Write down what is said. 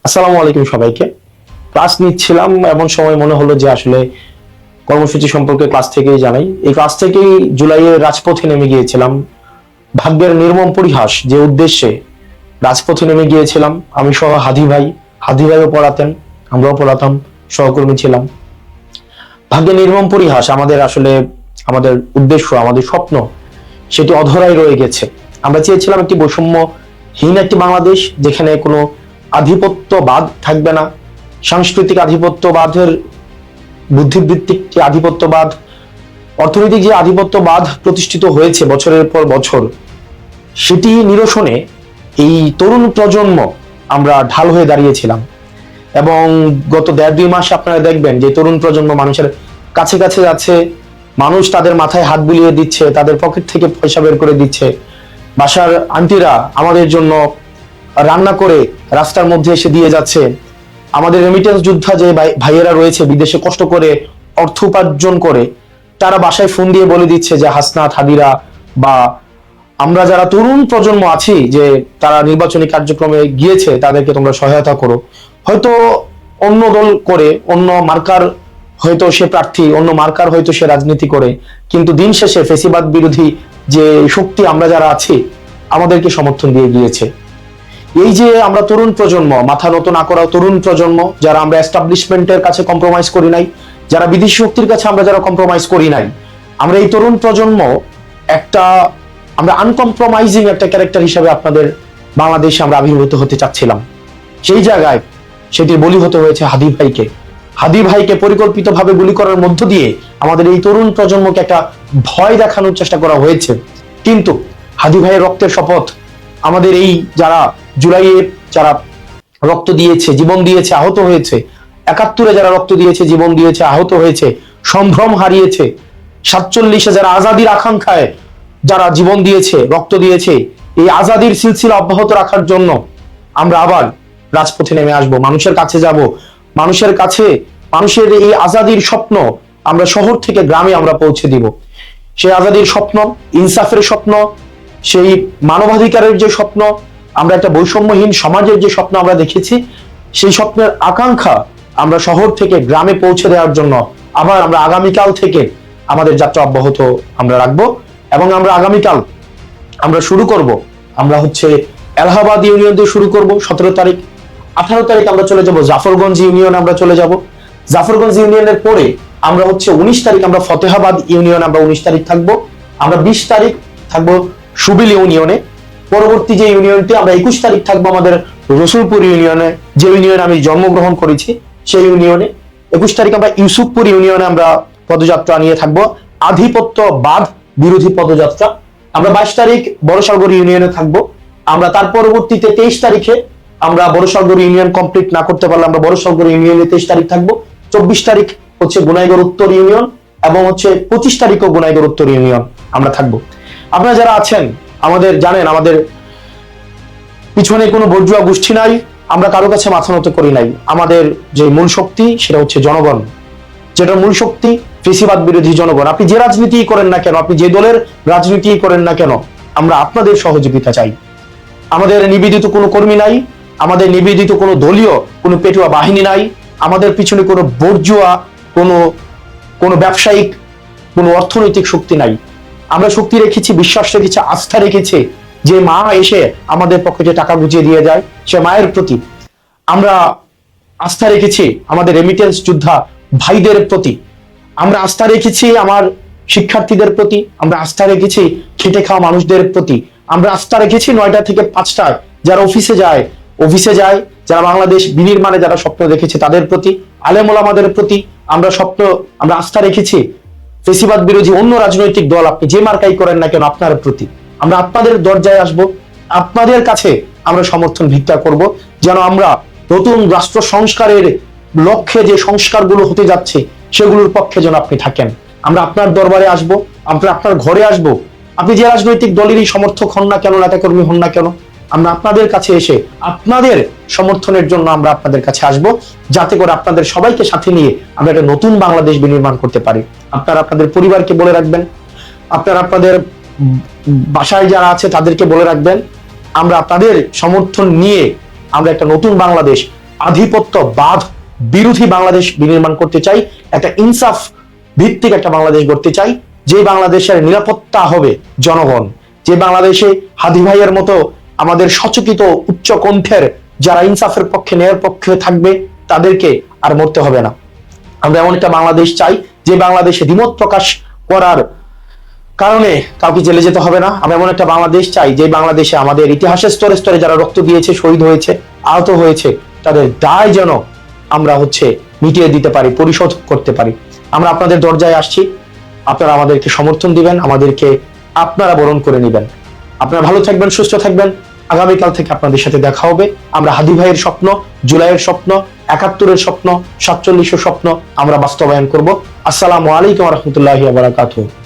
আসসালামু আলাইকুম সবাইকে। ক্লাস নিচ্ছিলাম, এমন সময় মনে হলো যে আসলে কর্মসূচি সম্পর্কে ক্লাস থেকেই জানাই। এই ক্লাস থেকেই জুলাইয়ে রাজপথে নেমে গিয়েছিলাম। ভাগ্যের নির্মম পরিহাস যে উদ্দেশ্যে রাজপথে নেমে গিয়েছিলাম, আমি সহ হাদি ভাইও পড়াতেন, আমরাও পড়াতাম, সহকর্মী ছিলাম। ভাগ্যের নির্মম পরিহাস আমাদের উদ্দেশ্য, আমাদের স্বপ্ন, সেটি অধরাই রয়ে গেছে। আমরা চেয়েছিলাম একটি বৈষম্যহীন একটি বাংলাদেশ, যেখানে কোনো আধিপত্যবাদ থাকবে না, সাংস্কৃতিক আধিপত্যবাদের, বুদ্ধিবৃত্তিক যে আধিপত্যবাদ, অর্থনৈতিক যে আধিপত্যবাদ প্রতিষ্ঠিত হয়েছে বছরের পর বছর, সেটি নিরসনে এই তরুণ প্রজন্ম আমরা ঢাল হয়ে দাঁড়িয়েছিলাম। এবং গত 1.5-2 মাসে আপনারা দেখবেন যে তরুণ প্রজন্ম মানুষের কাছে কাছে যাচ্ছে, মানুষ তাদের মাথায় হাত বুলিয়ে দিচ্ছে, তাদের পকেট থেকে পয়সা বের করে দিচ্ছে। বাসার আন্টিরা আমাদের জন্য রান্না করে রাস্তার মধ্যে এসে দিয়ে যাচ্ছে। আমাদের রেমিটেন্স যোদ্ধা যে ভাইয়েরা রয়েছে বিদেশে কষ্ট করে অর্থ উপার্জন করে, তারা বাসায় ফোন দিয়ে বলে দিচ্ছে যে হাসনাত, হাদিরা বা আমরা যারা তরুণ প্রজন্ম আছি, যে তারা নির্বাচনী কার্যক্রমে গিয়েছে, তাদেরকে তোমরা সহায়তা করো। হয়তো অন্য দল করে, অন্য মার্কার হয়তো সে প্রার্থী, অন্য মার্কার হয়তো সে রাজনীতি করে, কিন্তু দিন শেষে ফেসিবাদ বিরোধী যে শক্তি আমরা যারা আছি, আমাদেরকে সমর্থন দিয়ে গিয়েছে। এই যে আমরা তরুণ প্রজন্ম, মাথা নত না করা তরুণ প্রজন্ম, যারা আমরা এস্টাবলিশমেন্টের কাছে কম্প্রোমাইজ করি নাই, যারা বিদেশি শক্তির কাছে আমরা যারা কম্প্রোমাইজ করি নাই, আমরা এই তরুণ প্রজন্ম আমরা আনকম্প্রোমাইজিং একটা ক্যারেক্টার হিসেবে আপনাদের বাংলাদেশে আমরা আবির্ভূত হতে চাচ্ছিলাম। সেই জায়গায় সেটির বলি হতে হয়েছে হাদি ভাইকে পরিকল্পিতভাবে গুলি করার মধ্য দিয়ে আমাদের এই তরুণ প্রজন্মকে একটা ভয় দেখানোর চেষ্টা করা হয়েছে। কিন্তু হাদি ভাইয়ের রক্তের শপথ, আমাদের এই যারা জুলাইয়ে যারা রক্ত দিয়েছে, জীবন দিয়েছে, আহত হয়েছে, 71-এ যারা রক্ত দিয়েছে, জীবন দিয়েছে, আহত হয়েছে, সম্ভ্রম হারিয়েছে, 47-এ যারা আজাদির আকাঙ্ক্ষায় যারা জীবন দিয়েছে, রক্ত দিয়েছে, এই আজাদির সিলসিলা অব্যাহত রাখার জন্য আমরা আবার রাজপথে নেমে আসব, মানুষের কাছে যাব, মানুষের এই আজাদির স্বপ্ন আমরা শহর থেকে গ্রামে আমরা পৌঁছে দিব। সেই আজাদির স্বপ্ন, ইনসাফের স্বপ্ন, সেই মানবাধিকারের যে স্বপ্ন, আমরা একটা বৈষম্যহীন সমাজের যে স্বপ্ন আমরা দেখেছি, সেই স্বপ্নের আকাঙ্ক্ষা আমরা শহর থেকে গ্রামে পৌঁছে দেওয়ার জন্য আবার আমরা আগামীকাল থেকে আমাদের যাত্রা অব্যাহত আমরা রাখবো। এবং আমরা আগামীকাল আমরা শুরু করব, আমরা এলাহাবাদ ইউনিয়ন দিয়ে শুরু করব 17 তারিখ। 18 তারিখ আমরা চলে যাব জাফরগঞ্জ ইউনিয়ন, আমরা চলে যাব জাফরগঞ্জ ইউনিয়নের পরে আমরা 19 তারিখ আমরা ফতেহাবাদ ইউনিয়ন, আমরা 19 তারিখ থাকবো। আমরা 20 তারিখ থাকবো সুবিল ইউনিয়নে। পরবর্তী যে ইউনিয়নটি আমরা 21 তারিখ থাকবো আমাদের রসুলপুর ইউনিয়নে, যে ইউনিয়নে আমি জন্মগ্রহণ করেছি সেই ইউনিয়নে। 21 তারিখ আমরা ইউসুফপুর ইউনিয়নে আমরা পদযাত্রা নিয়ে থাকবো, আধিপত্যবাদ বিরোধী পদযাত্রা। আমরা 22 তারিখ বড়সালগড় ইউনিয়নে থাকবো। আমরা তার পরবর্তীতে 23 তারিখে আমরা বড়সালগড় ইউনিয়ন কমপ্লিট না করতে পারলে আমরা বড়সালগড় ইউনিয়নে 23 তারিখ থাকবো। 24 তারিখ গুনাইগড় উত্তর ইউনিয়ন এবং 25 তারিখও গুনাইগড় উত্তর ইউনিয়ন আমরা থাকবো। আপনারা যারা আছেন আমাদের জানেন, আমাদের পিছনে কোনো বর্জুয়া গোষ্ঠী নাই, আমরা কারো কাছে মাথা নত করি নাই। আমাদের যে মূল শক্তি সেটা জনগণ, যেটা মূল শক্তি ফেসিবাদ বিরোধী জনগণ। আপনি যে রাজনীতি করেন না কেন, আপনি যে দলের রাজনীতি করেন না কেন, আমরা আপনাদের সহযোগিতা চাই। আমাদের নিবেদিত কোনো কর্মী নাই, আমাদের নিবেদিত কোনো দলীয় কোনো পেটুয়া বাহিনী নাই, আমাদের পিছনে কোনো বর্জুয়া কোনো ব্যবসায়িক কোনো অর্থনৈতিক শক্তি নাই। আমরা শক্তি রেখেছি, বিশ্বাস রেখেছি, আস্থা রেখেছি যে মা এসে আমাদের পকেটে টাকা গুছিয়ে দিয়ে যায়, সে মায়ের প্রতি আমরা আস্থা রেখেছি, আমাদের রেমিটেন্স যোদ্ধা ভাইদের প্রতি আমরা আস্থা রেখেছি, আমার শিক্ষার্থীদের প্রতি আমরা আস্থা রেখেছি, খেটে খাওয়া মানুষদের প্রতি আমরা আস্থা রেখেছি, 9টা থেকে 5টায় যারা অফিসে যায়, যারা বাংলাদেশ বিনির্মাণে যারা স্বপ্ন দেখেছে তাদের প্রতি, আলেম ওলামাদের প্রতি আমরা আস্থা রেখেছি। ফেসিবাদ বিরোধী অন্য রাজনৈতিক দল আপনি যে মার্কাই করেন না কেন, আপনার প্রতি আমরা আপনাদের দরজায় আসব, আপনাদের কাছে আমরা সমর্থন ভিক্ষা করব, যেন আমরা নতুন রাষ্ট্র সংস্কারের লক্ষ্যে যে সংস্কারগুলো হতে যাচ্ছে সেগুলোর পক্ষে যেন আপনি থাকেন। আমরা আপনার দরবারে আসব, আমরা আপনার ঘরে আসব, আপনি যে রাজনৈতিক দলেরই সমর্থক হন না কেন, নেতাকর্মী হন না কেন, আমরা আপনাদের কাছে এসে আপনাদের সমর্থনের জন্য আমরা আপনাদের কাছে আসব, যাতে করে আপনাদের সবাইকে সাথে নিয়ে আমরা একটা নতুন বাংলাদেশ বিনির্মাণ করতে পারি। আপনারা আপনাদের পরিবারকে বলে রাখবেন, আপনারা আপনাদের বাসায় যারা আছে তাদেরকে বলে রাখবেন, আমরা আপনাদের সমর্থন নিয়ে আমরা একটা নতুন বাংলাদেশ আধিপত্যবাদ বিরোধী বাংলাদেশ বিনির্মাণ করতে চাই, একটা ইনসাফ ভিত্তিক একটা বাংলাদেশ গড়তে চাই, যে বাংলাদেশের নিরাপত্তা হবে জনগণ, যে বাংলাদেশে হাদি ভাইয়ের মতো আমাদের সচকিত উচ্চ কণ্ঠের যারা ইনসাফের পক্ষে ন্যায়ের পক্ষে থাকবে তাদেরকে আর মরতে হবে না। আমরা এমন একটা বাংলাদেশ চাই যে বাংলাদেশে দ্বিমত প্রকাশ করার কারণে কাউকে জেলে যেতে হবে না। আমরা এমন একটা বাংলাদেশ চাই যে বাংলাদেশে আমাদের ইতিহাসের স্তরে স্তরে যারা রক্ত দিয়েছে, শহীদ হয়েছে, আহত হয়েছে, তাদের দায় যেন আমরা মিটিয়ে দিতে পারি, পরিশোধ করতে পারি। আমরা আপনাদের দরজায় আসছি, আপনারা আমাদেরকে সমর্থন দিবেন, আমাদেরকে আপনারা বরণ করে নেবেন। আপনারা ভালো থাকবেন, সুস্থ থাকবেন। আগামীকাল থেকে আপনাদের সাথে দেখা হবে। আমরা হাদি ভাইয়ের স্বপ্ন, জুলাইয়ের স্বপ্ন, ৭১-এর স্বপ্ন, ৪৭-এর স্বপ্ন আমরা বাস্তবায়ন করব। আসসালামু আলাইকুম ওয়া রাহমাতুল্লাহি ওয়া বারাকাতুহু।